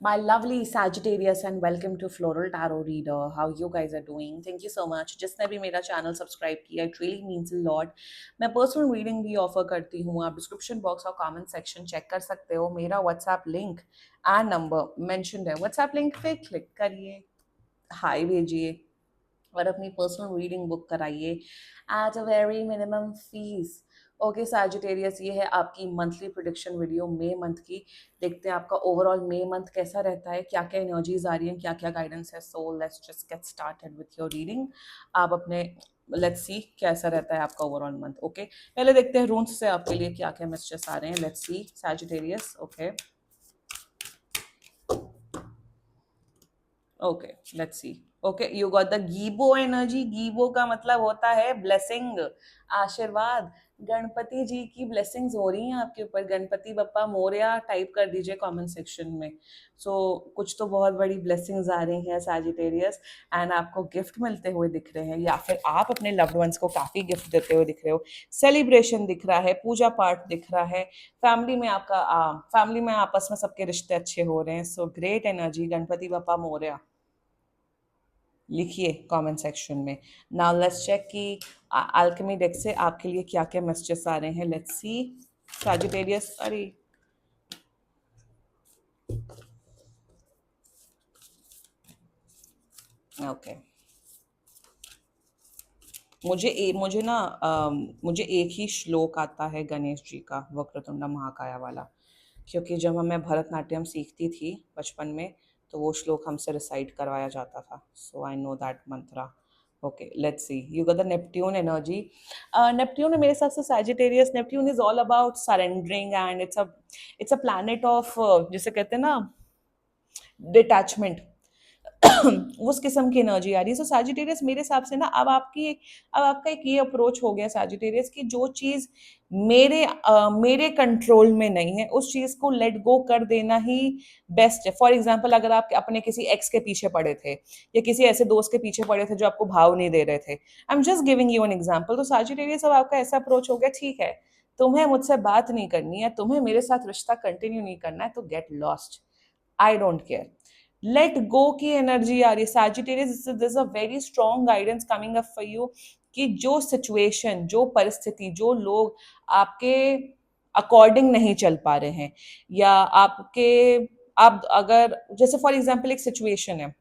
My lovely Sagittarius and welcome to Floral Tarot Reader. How you guys are doing? Thank you so much. जिसने भी मेरा channel subscribe किया, it really means a lot. मैं personal reading भी offer करती हूँ. आप description box और कमेंट सेक्शन चेक कर सकते हो. मेरा WhatsApp link and number mentioned है. व्हाट्सएप लिंक पे क्लिक करिए, हाय भेजिए और अपनी पर्सनल रीडिंग बुक कराइए at a very minimum fees. Okay Sagittarius, ये है आपकी monthly prediction video May month की. देखते हैं आपका ओवरऑल मे मंथ कैसा रहता है, क्या क्या एनर्जीज आ रही हैं, क्या क्या गाइडेंस है. So let's just get started with your reading. आप अपने लेट्स सी कैसा रहता है आपका ओवरऑल मंथ. ओके, पहले देखते हैं रून्स से आपके लिए क्या क्या मैसेजेस आ रहे हैं. Let's see Sagittarius. Okay okay let's see. Okay, you got the Gebo energy. Gebo का मतलब होता है ब्लेसिंग, आशीर्वाद. गणपति जी की ब्लेसिंग्स हो रही हैं आपके ऊपर. गणपति बप्पा मोरया टाइप कर दीजिए कमेंट सेक्शन में. कुछ तो बहुत बड़ी ब्लेसिंग्स आ रही हैं सैजिटेरियस, एंड आपको गिफ्ट मिलते हुए दिख रहे हैं, या फिर आप अपने लव्ड वंस को काफी गिफ्ट देते हुए दिख रहे हो. सेलिब्रेशन दिख रहा है, पूजा पाठ दिख रहा है. फैमिली में आपस में सबके रिश्ते अच्छे हो रहे हैं. So great energy. Ganpati Bappa Morya लिखिए कमेंट सेक्शन में. नाउ लेट्स चेक कि अल्केमी डेक से आपके लिए क्या क्या मैसेजेस आ रहे हैं. Let's see Sagittarius. अरे ओके, मुझे एक ही श्लोक आता है गणेश जी का, वक्रतुंड महाकाया वाला. क्योंकि जब मैं भरतनाट्यम सीखती थी बचपन में, तो वो श्लोक हमसे रिसाइट करवाया जाता था. So I know that mantra. Okay let's see. You got the Neptune energy. Neptune मेरे हिसाब से Sagittarius, Neptune is all about surrendering and it's a planet of, जिसे कहते हैं ना, डिटैचमेंट. उस किस्म की एनर्जी आ रही है. सो सैजिटेरियस मेरे हिसाब से ना, अब आपका एक ये अप्रोच हो गया सैजिटेरियस की जो चीज मेरे कंट्रोल में नहीं है, उस चीज को लेट गो कर देना ही बेस्ट है. फॉर एग्जाम्पल, अगर आप अपने किसी एक्स के पीछे पड़े थे या किसी ऐसे दोस्त के पीछे पड़े थे जो आपको भाव नहीं दे रहे थे, I am just giving you an example. तो सैजिटेरियस अब आपका ऐसा अप्रोच हो गया, ठीक है, तुम्हें मुझसे बात नहीं करनी है, तुम्हें मेरे साथ रिश्ता कंटिन्यू नहीं करना है, तो get lost. I don't care. Let go की एनर्जी आ रही है Sagittarius. This a very strong guidance coming up for you कि जो सिचुएशन, जो परिस्थिति, जो लोग आपके अकॉर्डिंग नहीं चल पा रहे हैं, या आप अगर जैसे फॉर एग्जाम्पल एक सिचुएशन है,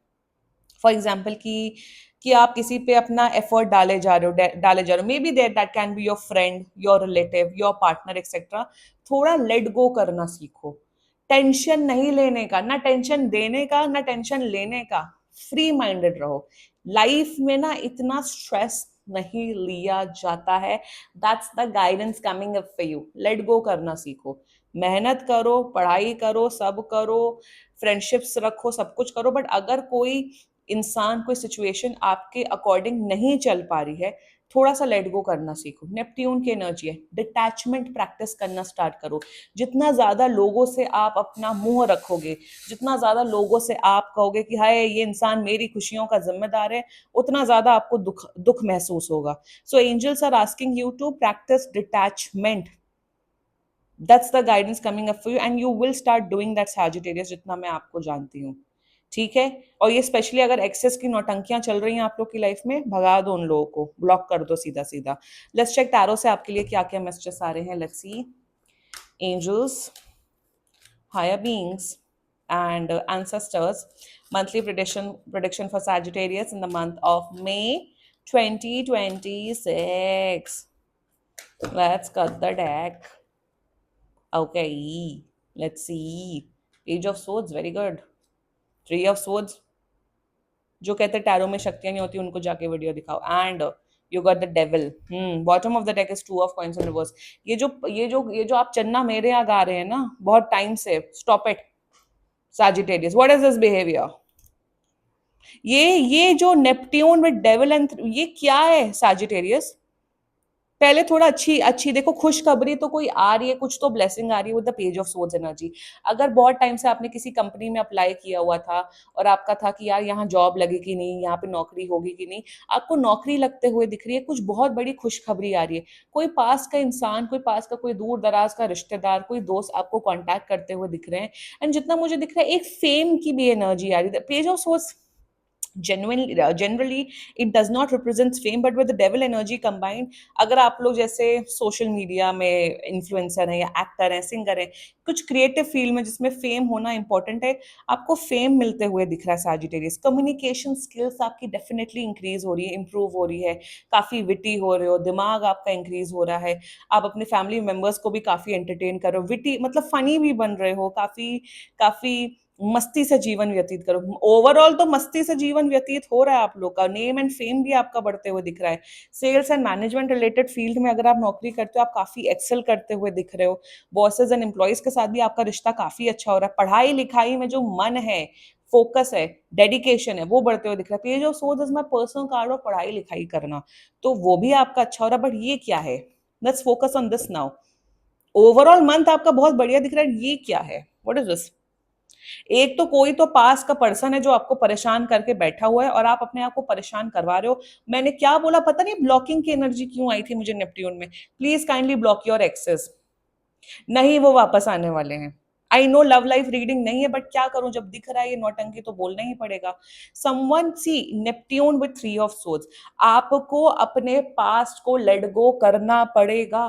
फॉर एग्जाम्पल कि आप किसी पे अपना एफर्ट डाले जा रहे हो, may be that can be your friend, your relative, your partner etcetera. थोड़ा लेट गो करना सीखो. टेंशन नहीं लेने का, ना टेंशन देने का, ना टेंशन लेने का. फ्री माइंडेड रहो. लाइफ में ना इतना स्ट्रेस नहीं लिया जाता है. That's the guidance coming up for you. Late go करना सीखो. मेहनत करो, पढ़ाई करो, सब करो, फ्रेंडशिप्स रखो, सब कुछ करो, बट अगर कोई इंसान, कोई सिचुएशन आपके अकॉर्डिंग नहीं चल पा रही है, थोड़ा सा लेट गो करना सीखो. नेपट्यून की एनर्जी है. डिटैचमेंट प्रैक्टिस करना स्टार्ट करो. जितना ज्यादा लोगों से आप अपना मुंह रखोगे, जितना ज्यादा लोगों से आप कहोगे कि हाय ये इंसान मेरी खुशियों का जिम्मेदार है, उतना ज्यादा आपको दुख दुख महसूस होगा. So angels are asking you to practice detachment. That's the guidance coming up for you and you will start doing that Sagittarius, जितना मैं आपको जानती हूँ. ठीक है. और ये स्पेशली अगर एक्सेस की नौटंकियां चल रही हैं आप लोग की लाइफ में, भगा दो उन लोगों को, ब्लॉक कर दो सीधा सीधा. लेट्स चेक टैरो से आपके लिए क्या क्या मैसेजेस आ रहे हैं. Let's see. Angels, higher beings, and ancestors. Monthly prediction for Sagittarius in the month of May 2026. Let's cut the deck. Okay, let's see. Page of Swords, very good. Three of Swords. जो कहते हैं tarot में शक्तियां नहीं होती, उनको जाके video दिखाओ. And you got the devil. Bottom of the deck is two of coins in reverse. ये जो आप चन्ना मेरे यहाँ गा रहे हैं ना बहुत टाइम से, stop it Sagittarius. What is this behaviour? ये जो नेपट्यून विद डेविल एंड, ये क्या है सैजिटेरियस? पहले थोड़ा अच्छी अच्छी देखो, खुशखबरी तो कोई आ रही है, कुछ तो ब्लेसिंग आ रही है with the page of source energy. अगर बहुत टाइम से आपने किसी कंपनी में अप्लाई किया हुआ था और आपका था कि यार यहाँ जॉब लगेगी नहीं, यहाँ पे नौकरी होगी कि नहीं, आपको नौकरी लगते हुए दिख रही है, कुछ बहुत बड़ी खुशखबरी आ रही है। कोई पास का इंसान, कोई पास का कोई दूर दराज का रिश्तेदार, कोई दोस्त आपको कांटेक्ट करते हुए दिख रहे हैं। एंड जितना मुझे दिख रहा है, एक फेम की भी एनर्जी आ रही है। Page of source generally it does not represent fame, but with the devil energy combined, अगर आप लोग जैसे सोशल मीडिया में इन्फ्लुएंसर हैं या एक्टर हैं, सिंगर हैं, कुछ क्रिएटिव फील्ड में जिसमें फेम होना इंपॉर्टेंट है, आपको फेम मिलते हुए दिख रहा है सैजिटेरियस। कम्युनिकेशन स्किल्स आपकी डेफिनेटली इंक्रीज हो रही है, इंप्रूव हो रही है, काफी विटी हो रहे हो, दिमाग आपका इंक्रीज हो रहा है, आप अपने फैमिली मेंबर्स को भी काफी एंटरटेन कर रहे हो, विटी मतलब फनी भी बन रहे हो, काफी काफी मस्ती से जीवन व्यतीत करो। ओवरऑल तो मस्ती से जीवन व्यतीत हो रहा है आप लोग का, नेम एंड फेम भी आपका बढ़ते हुए दिख रहा है। Sales and management related field में अगर आप नौकरी करते हो, आप काफी एक्सेल करते हुए दिख रहे हो। बॉसेज एंड एम्प्लॉयज के साथ भी आपका रिश्ता काफी अच्छा हो रहा है। पढ़ाई लिखाई में जो मन है, फोकस है, डेडिकेशन है, वो बढ़ते हुए दिख रहा है। Page of source is my personal card of पढ़ाई लिखाई करना, तो वो भी आपका अच्छा हो रहा है। बट ये क्या है, let's focus on this now. Overall month आपका बहुत बढ़िया दिख रहा है, ये क्या है, व्हाट इज दिस? एक तो कोई तो पास का पर्सन है जो आपको परेशान करके बैठा हुआ है और आप अपने आप को परेशान करवा रहे हो। मैंने क्या बोला पता नहीं, ब्लॉकिंग की एनर्जी क्यों आई थी मुझे नेपट्यून में। Please kindly block your access. नहीं, वो वापस आने वाले हैं। I know love life reading नहीं है, बट क्या करूं, जब दिख रहा है ये नौटंकी तो बोलना ही पड़ेगा। Someone see Neptune with three of swords, आपको अपने पास्ट को लेट गो करना पड़ेगा।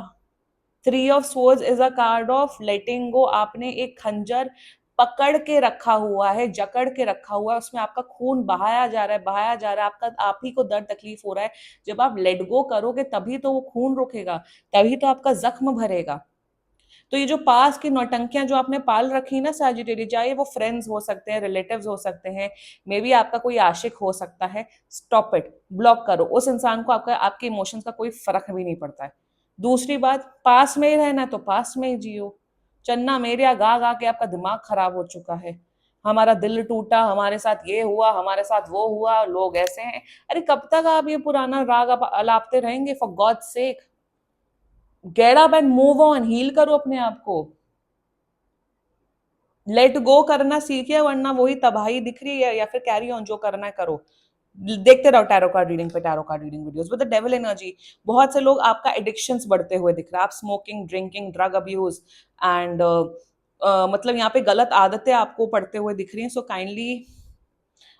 Three of swords is a card of letting go. आपने एक खंजर पकड़ के रखा हुआ है, जकड़ के रखा हुआ है, उसमें आपका खून बहाया जा रहा है, बहाया जा रहा है, आपका आप ही को दर्द तकलीफ हो रहा है। जब आप लेट गो करोगे तभी तो वो खून रुकेगा, तभी तो आपका जख्म भरेगा। तो ये जो पास की नौटंकियां जो आपने पाल रखी ना सैजिटेरियस, चाहे वो फ्रेंड्स हो सकते हैं, रिलेटिव्स हो सकते हैं, मे बी आपका कोई आशिक हो सकता है, स्टॉप इट, ब्लॉक करो उस इंसान को। आपका आपके इमोशंस का कोई फर्क भी नहीं पड़ता है। दूसरी बात, पास में ही रहना तो पास में ही जियो। चन्ना मेरे गा गा के आपका दिमाग खराब हो चुका है। हमारा दिल टूटा, हमारे साथ ये हुआ, हमारे साथ वो हुआ, लोग ऐसे हैं। अरे कब तक आप ये पुराना राग आप अलापते रहेंगे? For God sake, get up and move on, heal करो अपने आप को, लेट गो करना सीखिए, वरना वही तबाही दिख रही है। या फिर कैरी ऑन, जो करना है करो। देखते रहो टैरो कार्ड रीडिंग पे tarot card reading videos with the devil energy. बहुत से लोग आपका एडिक्शंस बढ़ते हुए दिख रहा है, आप smoking, drinking, drug abuse and मतलब यहाँ पे गलत आदतें आपको पड़ते हुए दिख रही हैं। सो काइंडली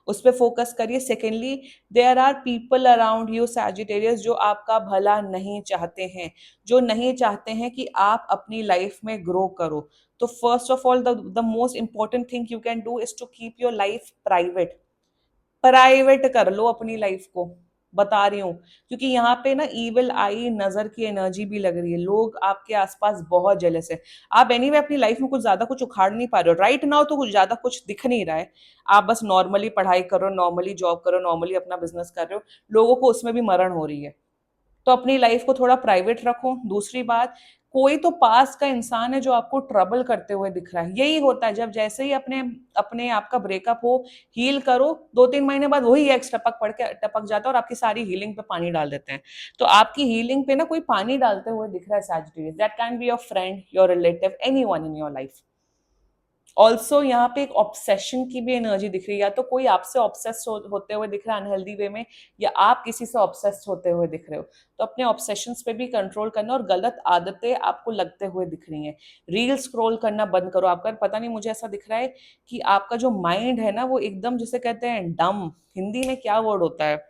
उस पर फोकस करिए। Secondly, there are people around you Sagittarius जो आपका भला नहीं चाहते हैं, जो नहीं चाहते हैं कि आप अपनी लाइफ में ग्रो करो। तो first of all the most important thing you can do is to keep your life private. Private कर लो अपनी लाइफ को, बता रही हूँ। क्योंकि यहाँ पे ना इविल आई नजर की एनर्जी भी लग रही है, लोग आपके आसपास बहुत जेलस है। आप एनीवे अपनी लाइफ में कुछ ज्यादा कुछ उखाड़ नहीं पा रहे हो राइट नाउ, तो कुछ ज्यादा कुछ दिख नहीं रहा है। आप बस नॉर्मली पढ़ाई करो, नॉर्मली जॉब करो, नॉर्मली अपना बिजनेस कर रहे हो, लोगों को उसमें भी मरण हो रही है। तो अपनी लाइफ को थोड़ा प्राइवेट रखो। दूसरी बात, कोई तो पास का इंसान है जो आपको ट्रबल करते हुए दिख रहा है। यही होता है जब जैसे ही अपने अपने आपका ब्रेकअप हो, हील करो, 2-3 महीने बाद वही एक्स टपक जाता है और आपकी सारी हीलिंग पे पानी डाल देते हैं। तो आपकी हीलिंग पे ना कोई पानी डालते हुए दिख रहा है Sagittarius. That can be your friend, your relative, anyone in your life. Also यहाँ पे एक ऑब्सेशन की भी एनर्जी दिख रही है, या तो कोई आपसे ऑब्सेस होते हुए दिख रहा है अनहेल्दी वे में, या आप किसी से ऑब्सेस्ड होते हुए दिख रहे हो। तो अपने ऑब्सेशंस पे भी कंट्रोल करना, और गलत आदतें आपको लगते हुए दिख रही हैं। रील स्क्रॉल करना बंद करो। आपका पता नहीं, मुझे ऐसा दिख रहा है कि आपका जो माइंड है ना वो एकदम, जिसे कहते हैं डम, हिंदी में क्या वर्ड होता है,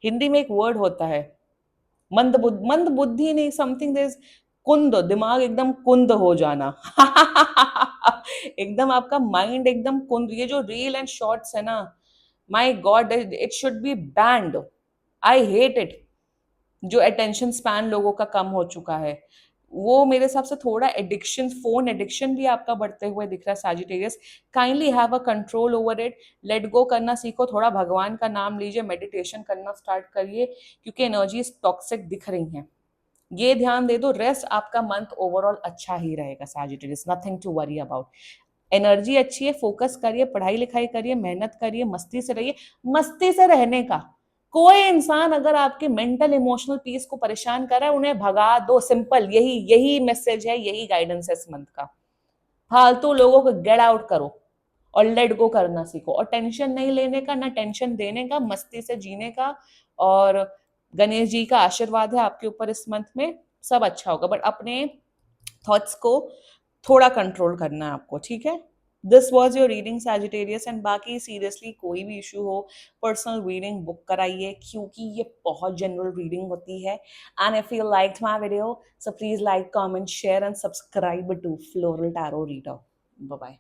हिंदी में एक वर्ड होता है, मंद बुद्धि नहीं, समथिंग दिस, कुंद, दिमाग एकदम कुंद हो जाना। एकदम आपका माइंड एकदम कुंद। ये जो रील एंड शॉर्ट्स है ना, my God, it should be band. I hate it. जो अटेंशन स्पैन लोगों का कम हो चुका है, वो मेरे हिसाब से थोड़ा एडिक्शन, फोन एडिक्शन भी आपका बढ़ते हुए दिख रहा है Sagittarius. Kindly have a control over it. Late go करना सीखो, थोड़ा भगवान का नाम लीजिए, मेडिटेशन करना स्टार्ट करिए, क्योंकि एनर्जीज टॉक्सिक दिख रही हैं। ये ध्यान दे दो, रेस्ट आपका मंथ ओवरऑल अच्छा ही रहेगा Sagittarius, nothing to worry about. Energy अच्छी है, फोकस करिए, पढ़ाई लिखाई करिए, मेहनत करिए, मस्ती से रहिए। मस्ती से रहने का, कोई इंसान अगर आपके मेंटल इमोशनल पीस को परेशान कर रहा है, उन्हें भगा दो, सिंपल, यही यही मैसेज है, यही गाइडेंस है इस मंथ का। फालतू लोगों को गेट आउट करो और लेट गो करना सीखो, और टेंशन नहीं लेने का, ना टेंशन देने का, मस्ती से जीने का। और गणेश जी का आशीर्वाद है आपके ऊपर इस मंथ में, सब अच्छा होगा, बट अपने थॉट्स को थोड़ा कंट्रोल करना है आपको, ठीक है। This was your reading Sagittarius, and बाकी सीरियसली कोई भी इशू हो, पर्सनल रीडिंग बुक कराइए, क्योंकि ये बहुत जनरल रीडिंग होती है। And if you like my video, so please like, comment, share and subscribe to floral tarot reader. Bye bye.